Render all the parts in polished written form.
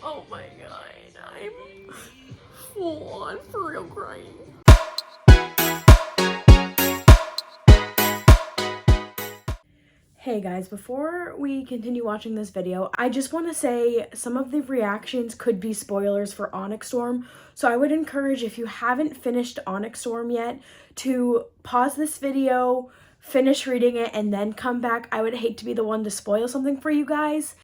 Oh my god, I'm full on for real crying. Hey guys, before we continue watching this video, I just want to say some of the reactions could be spoilers for Onyx Storm, so I would encourage, if you haven't finished Onyx Storm yet, to pause this video, finish reading it, and then come back. I would hate to be the one to spoil something for you guys.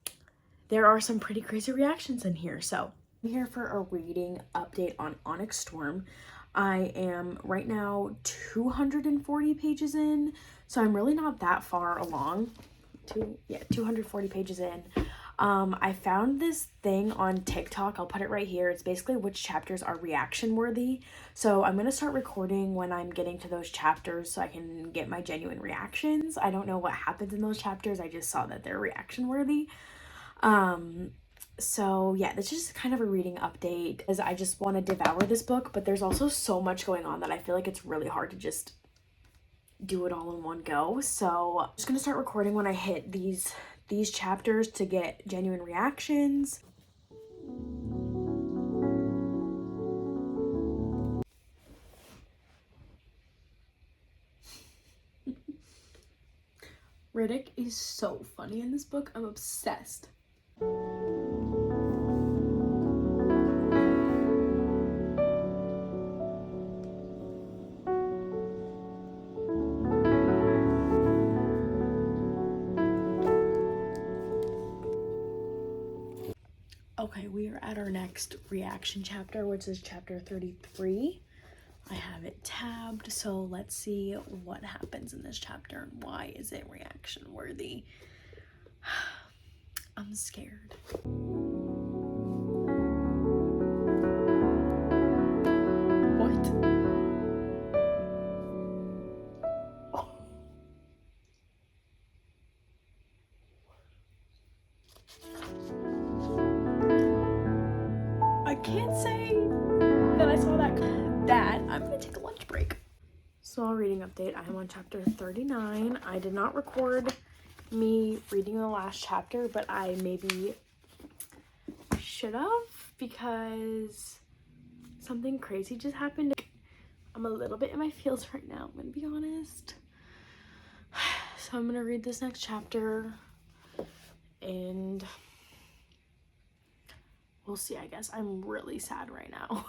There are some pretty crazy reactions in here, so I'm here for a reading update on Onyx Storm. I am right now 240 pages in, so I'm really not that far along. 240 pages in. I found this thing on TikTok. I'll put it right here. It's basically which chapters are reaction worthy. So I'm gonna start recording when I'm getting to those chapters so I can get my genuine reactions. I don't know what happens in those chapters. I just saw that they're reaction worthy. So yeah, this is just kind of a reading update because I just want to devour this book, but there's also so much going on that I feel like it's really hard to just do it all in one go. So I'm just gonna start recording when I hit these chapters to get genuine reactions. Riddick is so funny in this book. I'm obsessed. Okay, we are at our next reaction chapter, which is chapter 33. I have it tabbed, so let's see what happens in this chapter and why is it reaction worthy. I'm scared. What? Oh. I can't say that I saw that. I'm gonna take a lunch break. Small reading update. I am on chapter 39. I did not record me reading the last chapter, but I maybe should have because something crazy just happened. I'm a little bit in my feels right now, I'm gonna be honest. So I'm gonna read this next chapter and we'll see, I guess. I'm really sad right now.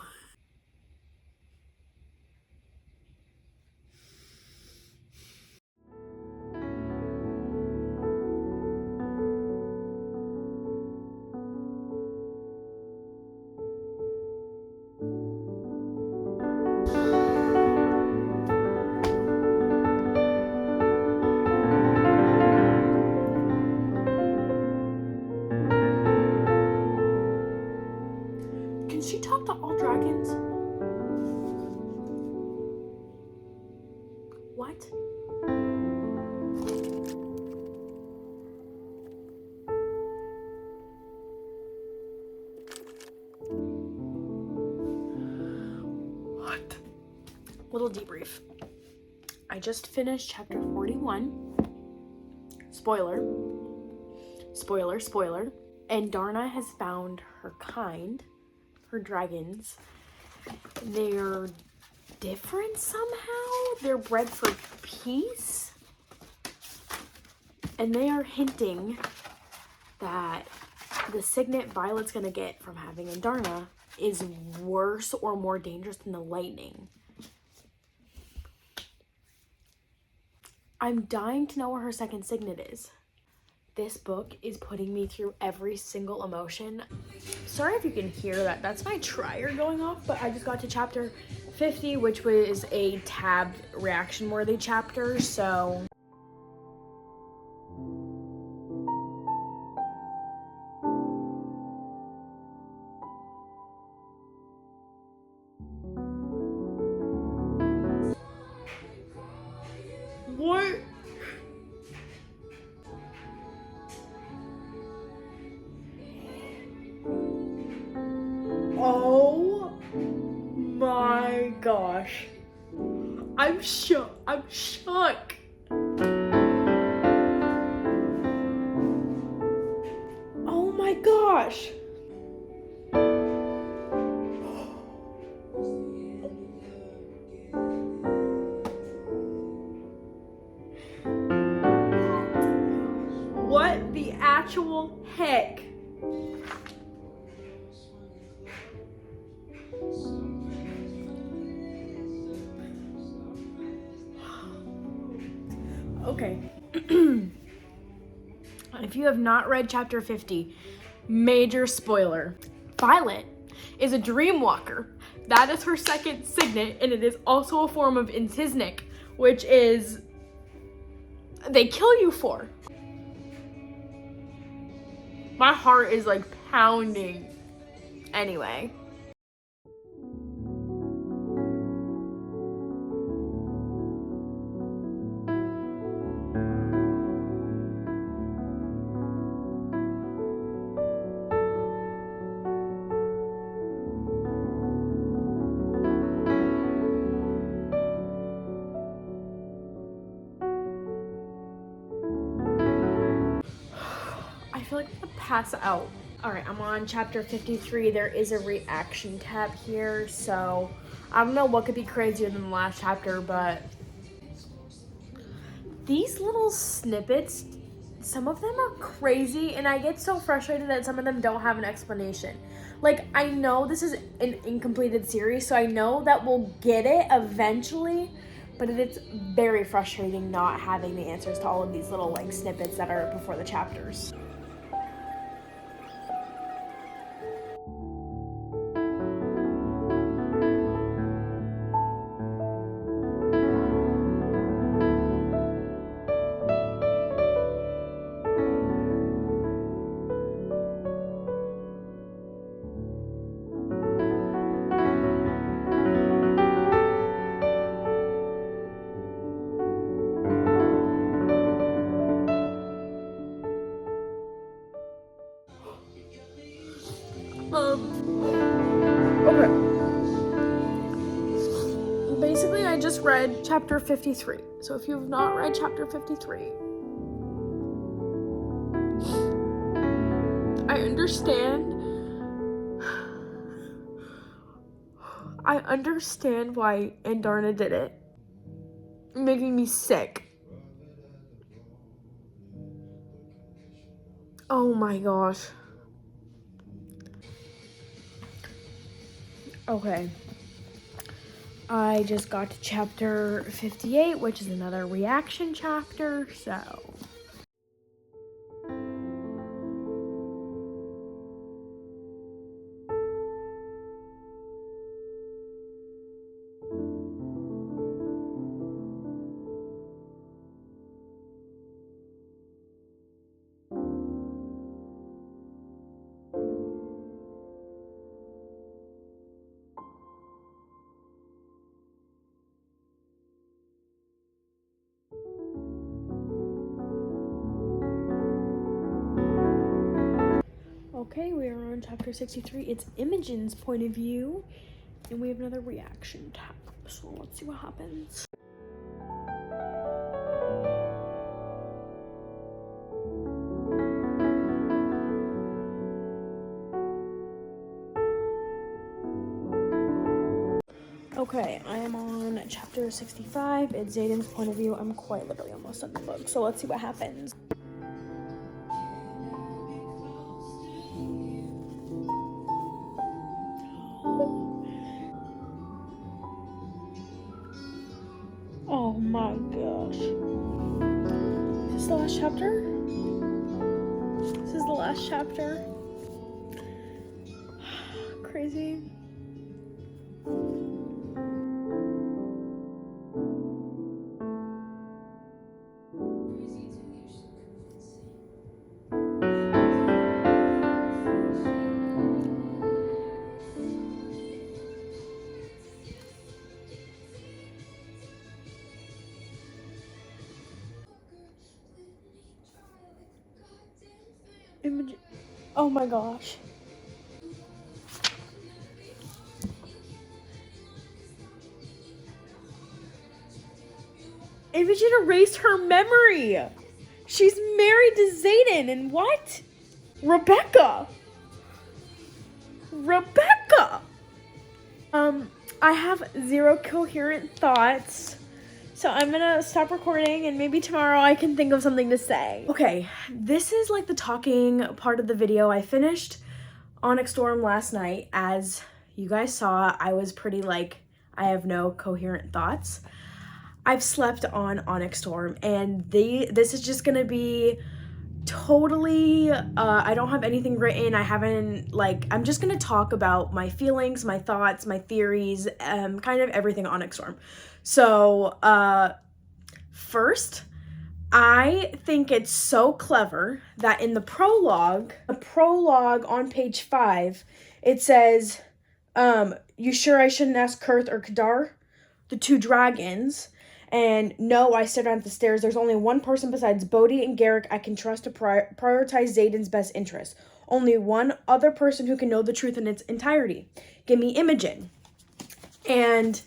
Can she talk to all dragons? What? What? Little debrief. I just finished chapter 41. Spoiler. Spoiler, spoiler. And Darna has found her kind, her dragons. They're different somehow. They're bred for peace. And they are hinting that the signet Violet's gonna get from having Darna is worse or more dangerous than the lightning. I'm dying to know what her second signet is. This book is putting me through every single emotion. Sorry if you can hear that. That's my trier going off, but I just got to chapter 50, which was a tabbed reaction-worthy chapter, so... What? Oh my gosh. I'm shook. I'm shook. Oh my gosh. actual heck? Okay. If you have not read chapter 50, major spoiler. Violet is a dream walker. That is her second signet, and it is also a form of Intisnic, which is they kill you for. My heart is like pounding. Anyway. I feel like I'm gonna pass out. All right, I'm on chapter 53. There is a reaction tab here, so I don't know what could be crazier than the last chapter, but these little snippets, some of them are crazy, and I get so frustrated that some of them don't have an explanation. Like, I know this is an incompleted series, so I know that we'll get it eventually, but it's very frustrating not having the answers to all of these little like snippets that are before the chapters. Okay. Basically, I just read chapter 53. So if you have not read chapter 53, I understand. I understand why Andarna did it. Making me sick. Oh my gosh. Okay. I just got to chapter 58, which is another reaction chapter, so. Okay, we are on chapter 63. It's Imogen's point of view, and we have another reaction tab. So let's see what happens. Okay, I am on chapter 65. It's Zayden's point of view. I'm quite literally almost done the book, so let's see what happens. Oh my gosh. Is this the last chapter? This is the last chapter. Crazy. Imogen. Oh my gosh. Imogen erased her memory. She's married to Zayden, and what? Rebecca. I have zero coherent thoughts, So I'm gonna stop recording and maybe tomorrow I can think of something to say. Okay, this is like the talking part of the video. I finished Onyx Storm last night. As you guys saw, I was pretty like, I have no coherent thoughts. I've slept on Onyx Storm, and this is just gonna be totally, I don't have anything written. I haven't, like, I'm just gonna talk about my feelings, my thoughts, my theories, kind of everything Onyx Storm. So, first, I think it's so clever that in the prologue on page 5, it says, you sure I shouldn't ask Kurth or Kadar, the two dragons? And no, I stood at the stairs. There's only one person besides Bodhi and Garrick I can trust to prioritize Xaden's best interests. Only one other person who can know the truth in its entirety. Give me Imogen. And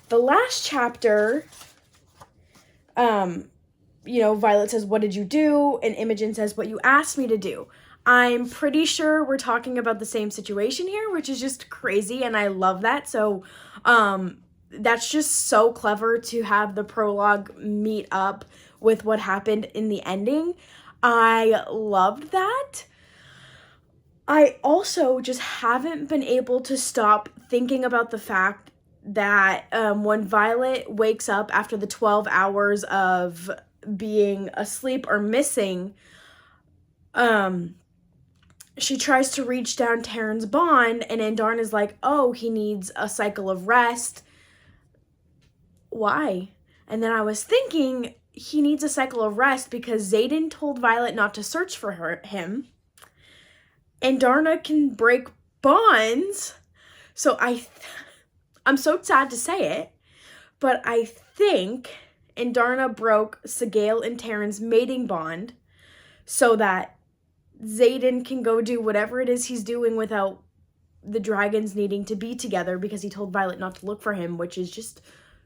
the last chapter, Violet says, what did you do? And Imogen says, what you asked me to do. I'm pretty sure we're talking about the same situation here, which is just crazy, and I love that. So, that's just so clever to have the prologue meet up with what happened in the ending. I loved that. I also just haven't been able to stop thinking about the fact that when Violet wakes up after the 12 hours of being asleep or missing, she tries to reach down Terran's bond, and Andarna's like, oh, he needs a cycle of rest. Why? And then I was thinking he needs a cycle of rest because Xaden told Violet not to search for him. And Andarna can break bonds. So I'm so sad to say it, but I think Andarna broke Sigale and Terran's mating bond so that Xaden can go do whatever it is he's doing without the dragons needing to be together because he told Violet not to look for him, which is just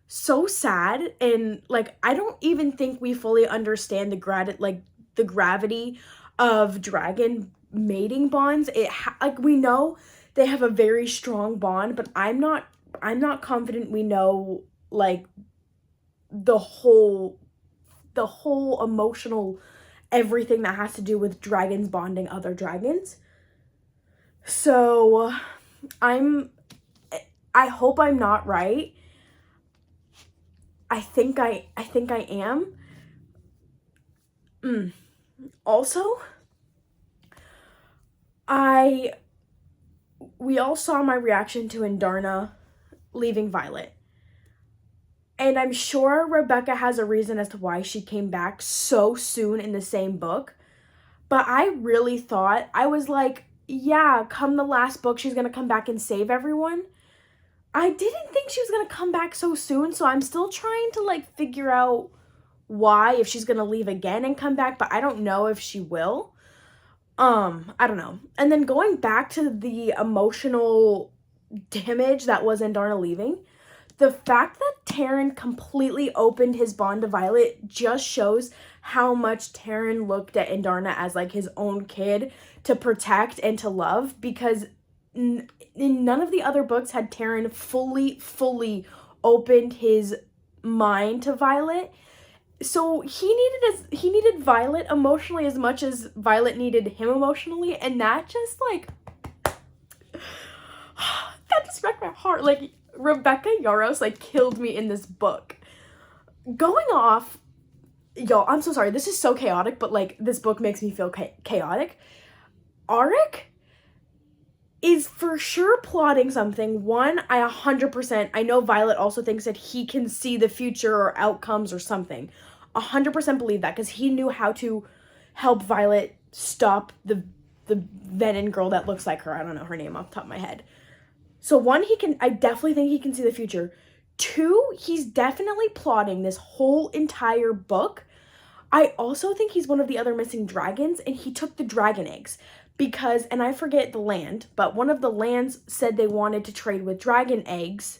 so sad. And like, I don't even think we fully understand the gravity of dragon mating bonds. We know they have a very strong bond, but I'm not confident we know like the whole emotional everything that has to do with dragons bonding other dragons. So I hope I'm not right. I think I am. Also, we all saw my reaction to Andarna leaving Violet. And I'm sure Rebecca has a reason as to why she came back so soon in the same book. But I really thought, I was like, yeah, come the last book, she's going to come back and save everyone. I didn't think she was going to come back so soon, so I'm still trying to, like, figure out why, if she's going to leave again and come back, but I don't know if she will. I don't know. And then going back to the emotional damage that was Andarna leaving, the fact that Terran completely opened his bond to Violet just shows how much Terran looked at Andarna as, like, his own kid to protect and to love, because in none of the other books had Terran fully opened his mind to Violet. So he needed Violet emotionally as much as Violet needed him emotionally, and that just, like, that just wrecked my heart. Like, Rebecca Yarros, like, killed me in this book. Going off, y'all, I'm so sorry, this is so chaotic, but, like, this book makes me feel chaotic. Arik is for sure plotting something. One, I know Violet also thinks that he can see the future or outcomes or something. 100% believe that, because he knew how to help Violet stop the Venom girl that looks like her. I don't know her name off the top of my head. So one, I definitely think he can see the future. Two, he's definitely plotting this whole entire book. I also think he's one of the other missing dragons, and he took the dragon eggs. Because, and I forget the land, but one of the lands said they wanted to trade with dragon eggs.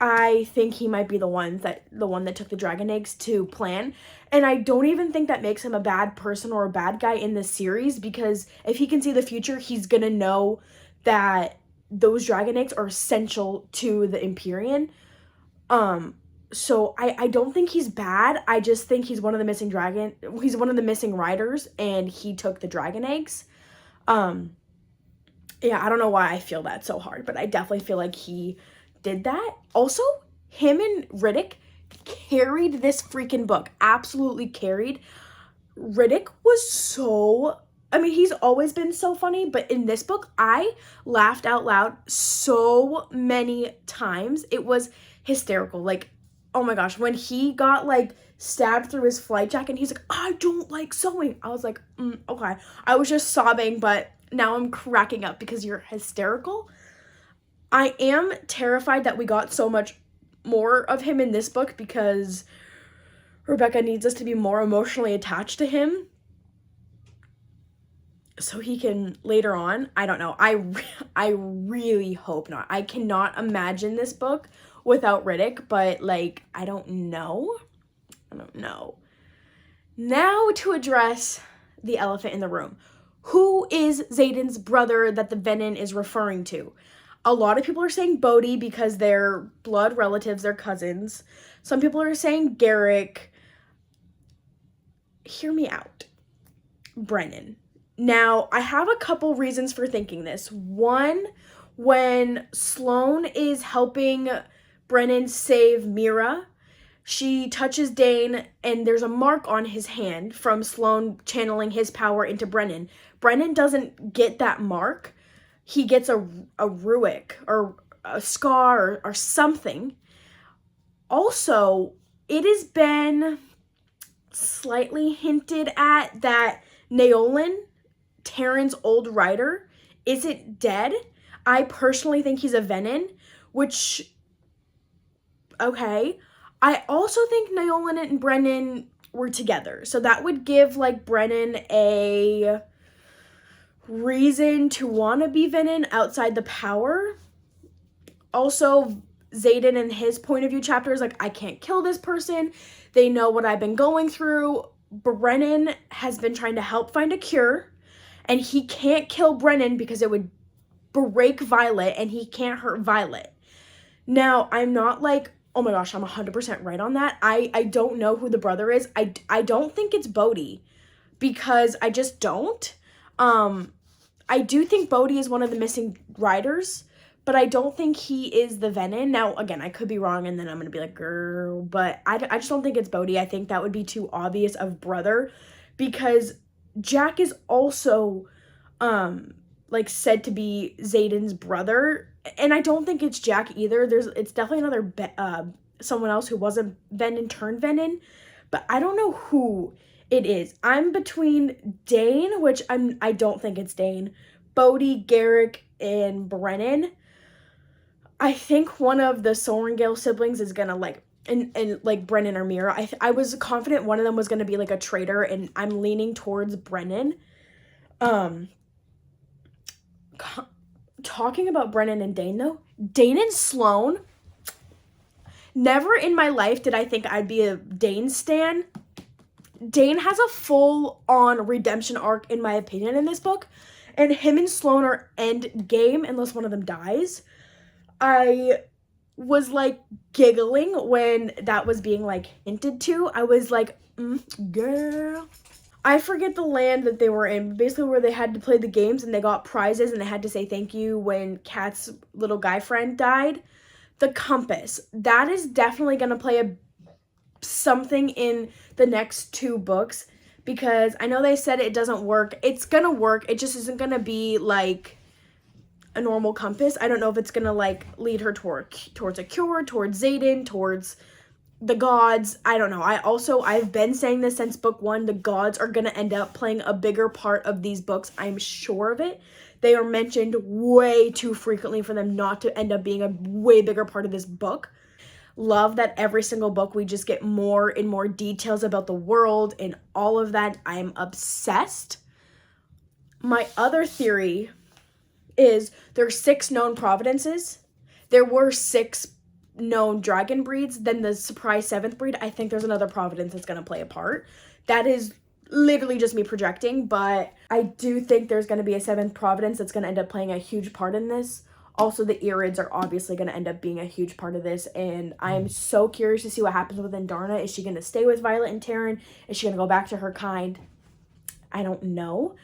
I think he might be the one that took the dragon eggs to plan. And I don't even think that makes him a bad person or a bad guy in this series, because if he can see the future, he's gonna know that those dragon eggs are essential to the Empyrean. So I don't think he's bad. I just think he's one of the missing riders, and he took the dragon eggs. Yeah, I don't know why I feel that so hard, but I definitely feel like he did that. Also, him and Riddick carried this freaking book. Absolutely carried. Riddick was so, I mean, he's always been so funny, but in this book, I laughed out loud so many times. It was hysterical. Like, oh my gosh, when he got like stabbed through his flight jacket, and he's like, I don't like sewing. I was like, okay. I was just sobbing, but now I'm cracking up because you're hysterical. I am terrified that we got so much more of him in this book because Rebecca needs us to be more emotionally attached to him so he can later on, I don't know. I really hope not. I cannot imagine this book without Riddick, but like I don't know. Now to address the elephant in the room. Who is Xaden's brother that the Venom is referring to? A lot of people are saying Bodhi because they're blood relatives, they're cousins. Some people are saying Garrick. Hear me out. Brennan. Now, I have a couple reasons for thinking this. One, when Sloane is helping Brennan save Mira, she touches Dane and there's a mark on his hand from Sloane channeling his power into Brennan. Brennan doesn't get that mark. He gets a ruick or a scar or something. Also, it has been slightly hinted at that Naolan, Terran's old rider, isn't dead. I personally think he's a Venom, which, okay. I also think Naolan and Brennan were together. So that would give, like, Brennan a reason to want to be Venom outside the power. Also, Xaden and his point of view chapter is like, I can't kill this person. They know what I've been going through. Brennan has been trying to help find a cure, and he can't kill Brennan because it would break Violet, and he can't hurt Violet. Now, I'm not like, oh my gosh, I'm 100% right on that. I don't know who the brother is. I don't think it's Bodhi because I just don't. I do think Bodhi is one of the missing riders, but I don't think he is the Venom. Now, again, I could be wrong, and then I'm going to be like, girl, but I just don't think it's Bodhi. I think that would be too obvious of brother because Jack is also, like, said to be Xaden's brother, and I don't think it's Jack either. It's definitely another, someone else who wasn't Venom turned Venom, but I don't know who it is. I'm between Dane, which I don't think it's Dane, Bodhi, Garrick, and Brennan. I think one of the Sorengale siblings is gonna like, and like Brennan or Mira. I was confident one of them was gonna be like a traitor, and I'm leaning towards Brennan. Talking about Brennan and Dane though, Dane and Sloane. Never in my life did I think I'd be a Dane stan. Dane has a full-on redemption arc, in my opinion, in this book. And him and Sloane are end game unless one of them dies. I was, like, giggling when that was being, like, hinted to. I was like, girl. I forget the land that they were in. Basically where they had to play the games and they got prizes and they had to say thank you when Kat's little guy friend died. The Compass. That is definitely going to play something in the next 2 books because I know they said it doesn't work. It's gonna work. It just isn't gonna be like a normal compass. I don't know if it's gonna like lead her towards a cure, towards Xaden, towards the gods. I don't know. I've been saying this since book 1. The gods are gonna end up playing a bigger part of these books. I'm sure of it. They are mentioned way too frequently for them not to end up being a way bigger part of this book. Love that every single book we just get more and more details about the world and all of that. I'm obsessed. My other theory is there's 6 known providences. There were 6 known dragon breeds. Then the surprise 7th breed. I think there's another providence that's going to play a part. That is literally just me projecting, but I do think there's going to be a 7th providence that's going to end up playing a huge part in this. Also, the Irids are obviously going to end up being a huge part of this, and I'm so curious to see what happens with Andarna. Is she going to stay with Violet and Terran? Is she going to go back to her kind? I don't know.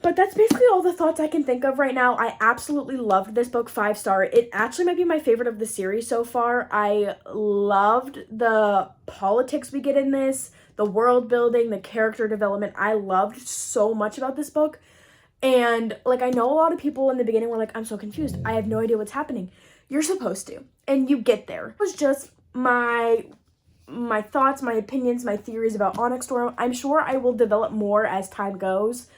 But that's basically all the thoughts I can think of right now. I absolutely loved this book, 5-star. It actually might be my favorite of the series so far. I loved the politics we get in this, the world building, the character development. I loved so much about this book. And, like, I know a lot of people in the beginning were like, I'm so confused. I have no idea what's happening. You're supposed to. And you get there. It was just my thoughts, my opinions, my theories about Onyx Storm. I'm sure I will develop more as time goes.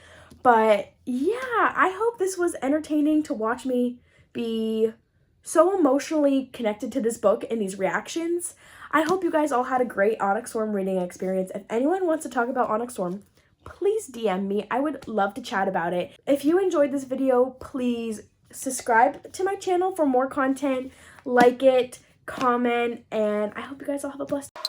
But yeah, I hope this was entertaining to watch me be so emotionally connected to this book and these reactions. I hope you guys all had a great Onyx Storm reading experience. If anyone wants to talk about Onyx Storm, please DM me. I would love to chat about it. If you enjoyed this video, please subscribe to my channel for more content, like it, comment, and I hope you guys all have a blessed day.